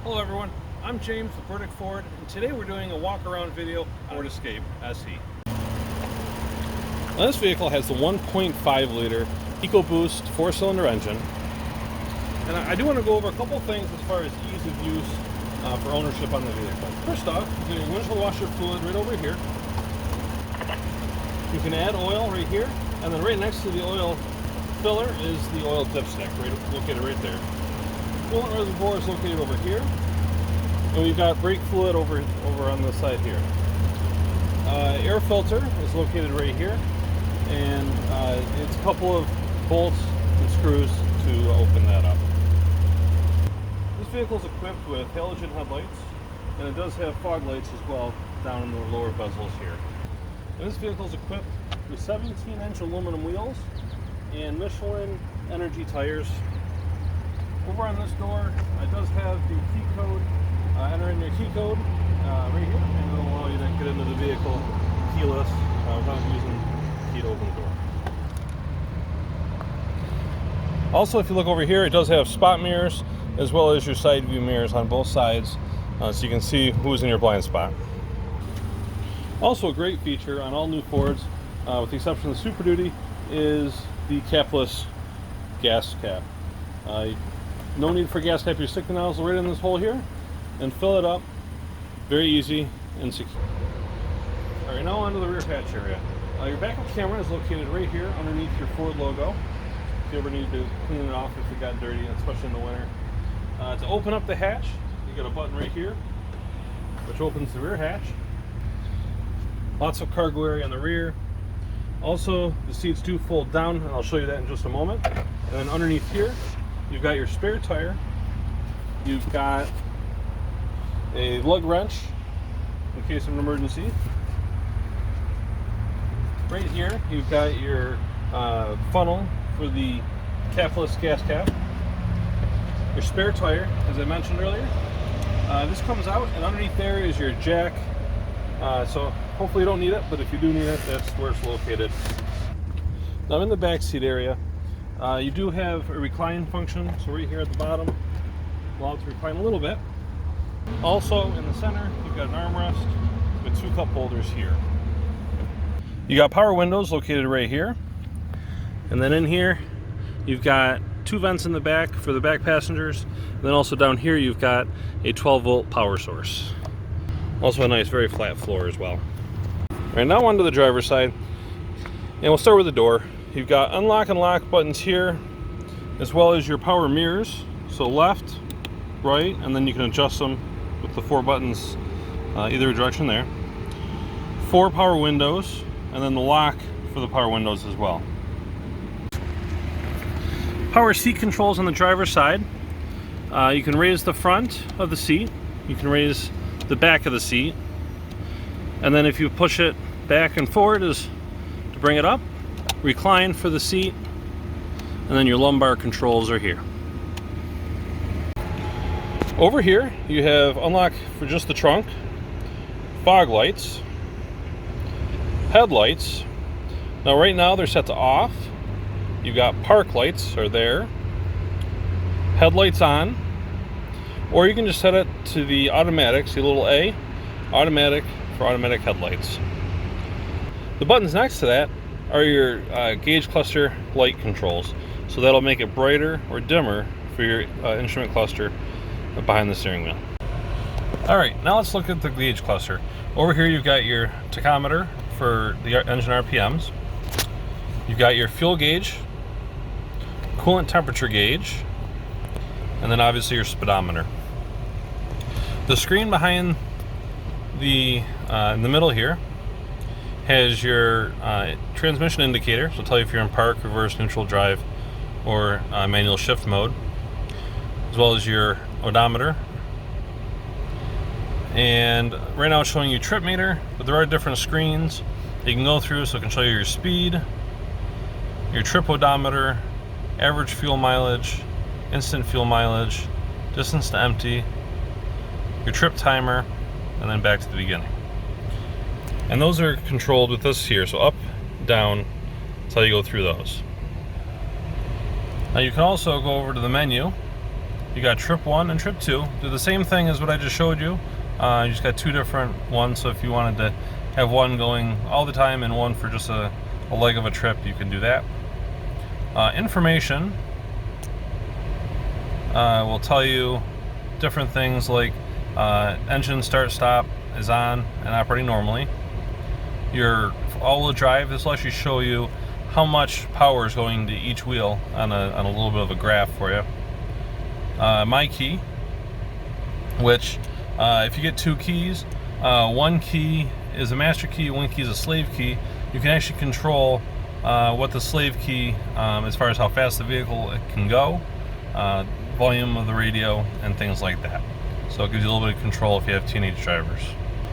Hello everyone, I'm James with Burdick Ford, and today we're doing a walk-around video on Ford Escape SE. Now this vehicle has the 1.5 liter EcoBoost 4-cylinder engine, and I do want to go over a couple things as far as ease of use for ownership on the vehicle. First off, you get your windshield washer fluid right over here. You can add oil right here, and then right next to the oil filler is the oil dipstick, located right there. Coolant reservoir is located over here, and we've got brake fluid over on the side here. Air filter is located right here, and it's a couple of bolts and screws to open that up. This vehicle is equipped with halogen headlights, and it does have fog lights as well down in the lower bezels here. And this vehicle is equipped with 17-inch aluminum wheels and Michelin Energy tires. Over on this door, it does have the key code. Enter in your key code right here, and it'll allow you to get into the vehicle keyless without using the key to open the door. Also, if you look over here, it does have spot mirrors as well as your side view mirrors on both sides, so you can see who's in your blind spot. Also, a great feature on all new Fords, with the exception of the Super Duty, is the capless gas cap. No need for gas cap. You stick the nozzle right in this hole here and fill it up. Very easy and secure. Alright, now onto the rear hatch area. Your backup camera is located right here underneath your Ford logo. If you ever need to clean it off if it got dirty, especially in the winter. To open up the hatch, you got a button right here, which opens the rear hatch. Lots of cargo area on the rear. Also, the seats do fold down, and I'll show you that in just a moment. And then underneath here, you've got your spare tire. You've got a lug wrench in case of an emergency. Right here, you've got your funnel for the capless gas cap. Your spare tire, as I mentioned earlier. This comes out, and underneath there is your jack. So hopefully you don't need it, but if you do need it, that's where it's located. Now in the back seat area, you do have a recline function, so right here at the bottom, allow it to recline a little bit. Also in the center, you've got an armrest with two cup holders here. You got power windows located right here, and then in here you've got two vents in the back for the back passengers, and then also down here you've got a 12-volt power source. Also a nice, very flat floor as well. All right, now onto the driver's side, and we'll start with the door. You've got unlock and lock buttons here, as well as your power mirrors. So left, right, and then you can adjust them with the four buttons either direction there. 4 power windows, and then the lock for the power windows as well. Power seat controls on the driver's side. You can raise the front of the seat. You can raise the back of the seat. And then if you push it back and forward is to bring it up. Recline for the seat, and then your lumbar controls are here. Over here you have unlock for just the trunk, fog lights, headlights. Now right now they're set to off. You've got park lights are there, headlights on, or you can just set it to the automatic, see a little A, automatic for automatic headlights. The buttons next to that are your gauge cluster light controls. So that'll make it brighter or dimmer for your instrument cluster behind the steering wheel. Alright, now let's look at the gauge cluster. Over here you've got your tachometer for the engine RPMs. You've got your fuel gauge, coolant temperature gauge, and then obviously your speedometer. The screen behind the in the middle here has your transmission indicator, so it'll tell you if you're in park, reverse, neutral, drive, or manual shift mode, as well as your odometer. And right now it's showing you trip meter, but there are different screens that you can go through, so it can show you your speed, your trip odometer, average fuel mileage, instant fuel mileage, distance to empty, your trip timer, and then back to the beginning. And those are controlled with this here, so up, down, that's how you go through those. Now you can also go over to the menu you got trip 1 and trip 2. Do the same thing as what I just showed you. You just got 2 different ones, so if you wanted to have one going all the time and one for just a leg of a trip, you can do that. Information will tell you different things like engine start stop is on and operating normally. Your all-wheel drive, this will actually show you how much power is going to each wheel on a little bit of a graph for you. My key, which if you get 2 keys, one key is a master key, one key is a slave key. You can actually control what the slave key, as far as how fast the vehicle can go, volume of the radio, and things like that. So it gives you a little bit of control if you have teenage drivers.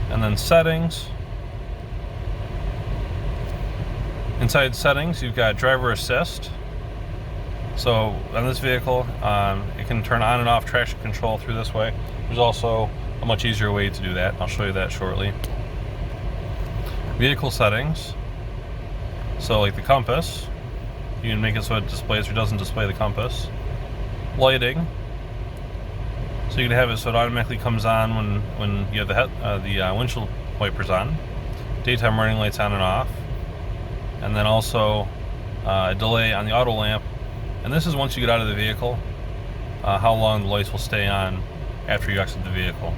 And then settings. Inside settings, you've got driver assist. So on this vehicle, it can turn on and off traction control through this way. There's also a much easier way to do that. I'll show you that shortly. Vehicle settings. So like the compass, you can make it so it displays or doesn't display the compass. Lighting. So you can have it so it automatically comes on when you have the windshield wipers on. Daytime running lights on and off. And then also a delay on the auto lamp. And this is once you get out of the vehicle, how long the lights will stay on after you exit the vehicle.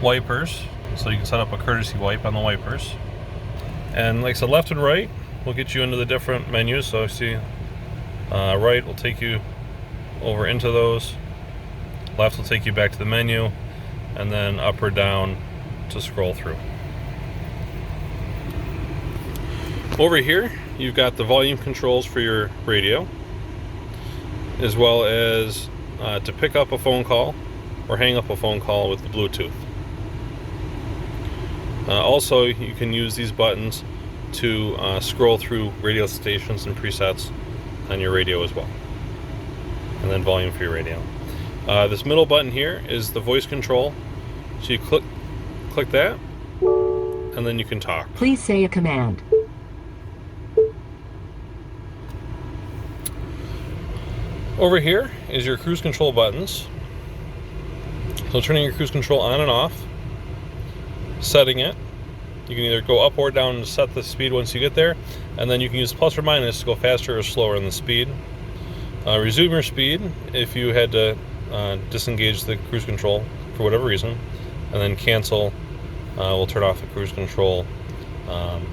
Wipers, so you can set up a courtesy wipe on the wipers. And like I said, left and right will get you into the different menus. So see, right will take you over into those. Left will take you back to the menu, and then up or down to scroll through. Over here, you've got the volume controls for your radio, as well as to pick up a phone call or hang up a phone call with the Bluetooth. Also, you can use these buttons to scroll through radio stations and presets on your radio as well. And then volume for your radio. This middle button here is the voice control. So you click that, and then you can talk. Please say a command. Over here is your cruise control buttons. So turning your cruise control on and off, setting it. You can either go up or down to set the speed once you get there, and then you can use plus or minus to go faster or slower in the speed. Resume your speed if you had to disengage the cruise control for whatever reason, and then cancel will turn off the cruise control. And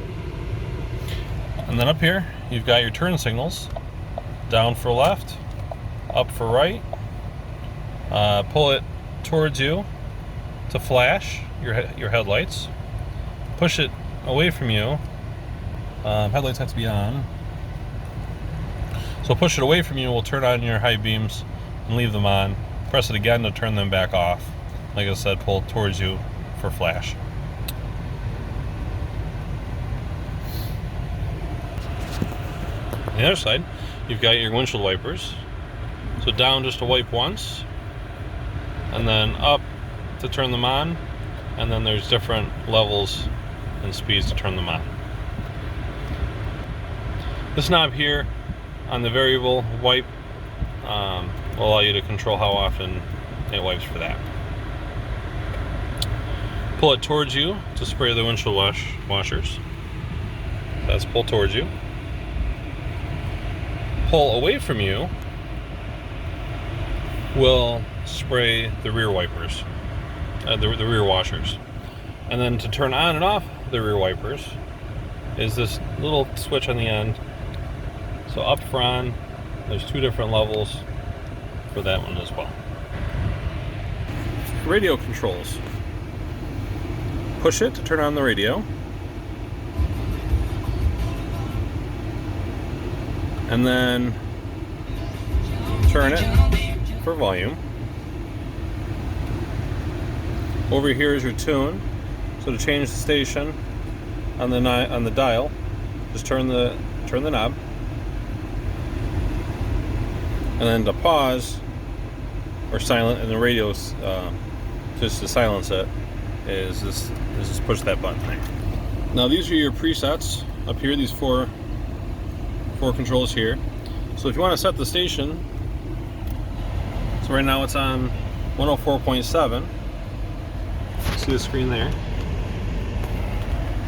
then up here you've got your turn signals. Down for left, up for right. Pull it towards you to flash your headlights. Push it away from you. Headlights have to be on. So push it away from you will turn on your high beams and leave them on. Press it again to turn them back off. Like I said, pull it towards you for flash. On the other side, you've got your windshield wipers. So down just to wipe once, and then up to turn them on, and then there's different levels and speeds to turn them on. This knob here on the variable wipe will allow you to control how often it wipes for that. Pull it towards you to spray the windshield washers. That's pull towards you. Pull away from you will spray the rear wipers, the rear washers. And then to turn on and off the rear wipers is this little switch on the end. So up for on, there's 2 different levels for that one as well. Radio controls. Push it to turn on the radio. And then turn it for volume. Over here is your tune. So to change the station on the dial, just turn the knob. And then to pause or silent in the radio, just to silence it, is just push that button there. Now these are your presets up here. These four controls here. So if you want to set the station, So right now it's on 104.7. See the screen there?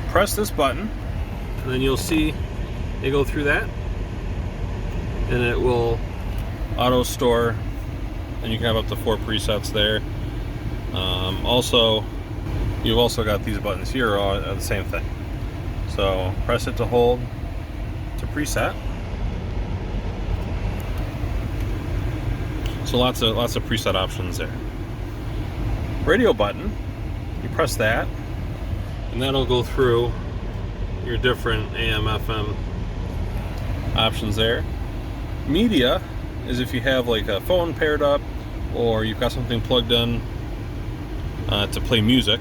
Press this button, and then you'll see it go through that, and it will auto store, and you can have up to 4 presets there. Also, you've also got these buttons here are the same thing. So press it to hold to preset. So lots of preset options there. Radio button, you press that, and that'll go through your different AM, FM options there. Media is if you have like a phone paired up, or you've got something plugged in to play music.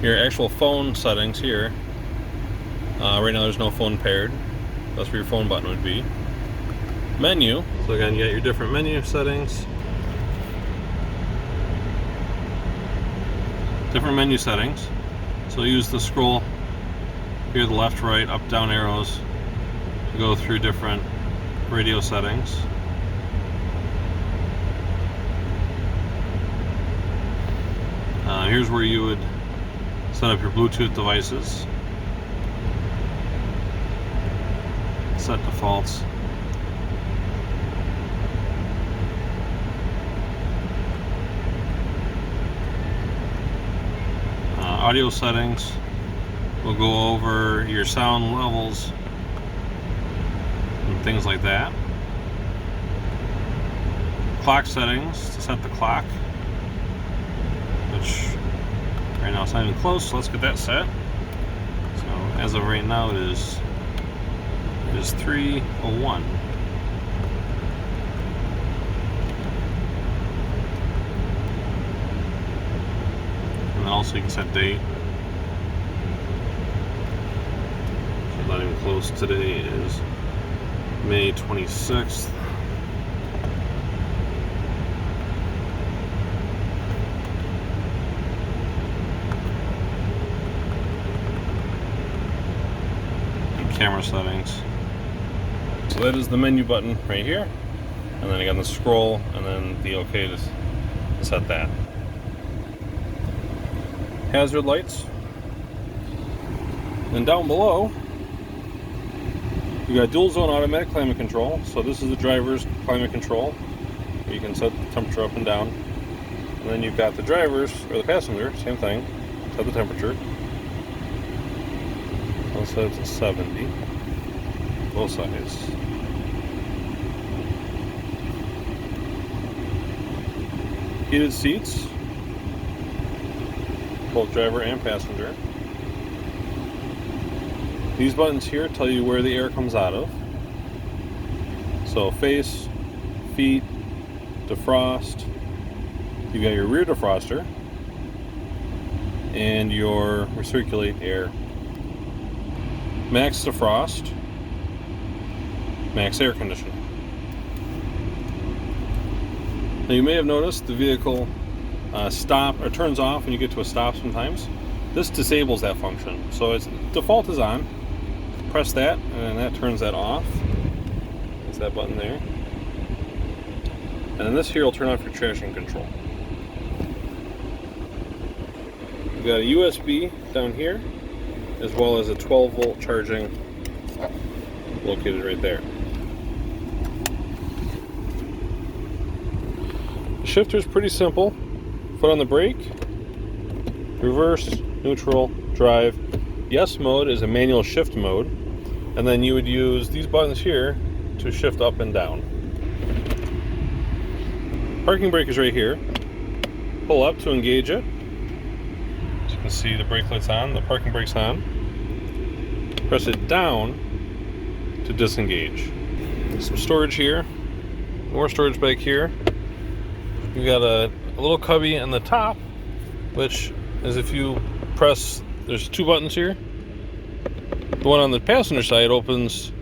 Your actual phone settings here. Right now there's no phone paired. That's where your phone button would be. Menu. So again, you got your different menu settings. Different menu settings. So use the scroll here, the left, right, up, down arrows to go through different radio settings. Here's where you would set up your Bluetooth devices. Set defaults. Audio settings. We'll go over your sound levels and things like that. Clock settings to set the clock, which right now it's not even close, so let's get that set. So as of right now it is 3:01. And also you can set date. So not even close. Today is May 26th. And camera settings. So that is the menu button right here. And then again the scroll, and then the OK to set that. Hazard lights. And down below, you got dual zone automatic climate control. So this is the driver's climate control. You can set the temperature up and down. And then you've got the driver's, or the passenger, same thing. Set the temperature. I'll set it to 70. Both sides. Heated seats. Both driver and passenger. These buttons here tell you where the air comes out of. So face, feet, defrost. You got your rear defroster and your recirculate air. Max defrost, max air conditioning. Now you may have noticed the vehicle stop or turns off when you get to a stop sometimes. This disables that function. So its default is on. Press that and that turns that off. It's that button there. And then this here will turn off your traction control. You've got a USB down here, as well as a 12-volt charging located right there. The shifter is pretty simple. Foot on the brake, reverse, neutral, drive. Yes mode is a manual shift mode, and then you would use these buttons here to shift up and down. Parking brake is right here. Pull up to engage it. As you can see, the brake light's on, the parking brake's on. Press it down to disengage. Some storage here, more storage back here. You got a little cubby on the top, which is if you press, there's two buttons here. The one on the passenger side opens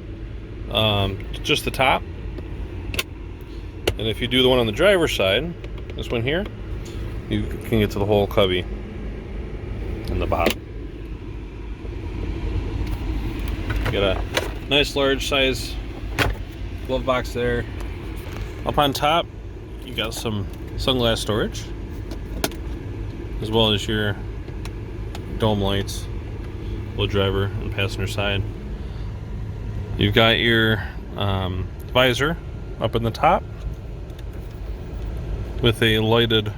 just the top, and if you do the one on the driver's side, this one here, you can get to the whole cubby in the bottom. You got a nice large size glove box there. Up on top, you got some sunglass storage, as well as your dome lights, both driver and passenger side. You've got your visor up in the top with a lighted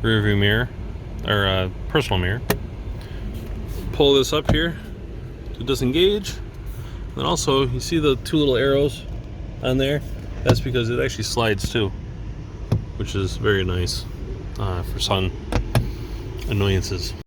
rear view mirror, or personal mirror. Pull this up here to disengage. Then also, you see the two little arrows on there? That's because it actually slides too, which is very nice for sun annoyances.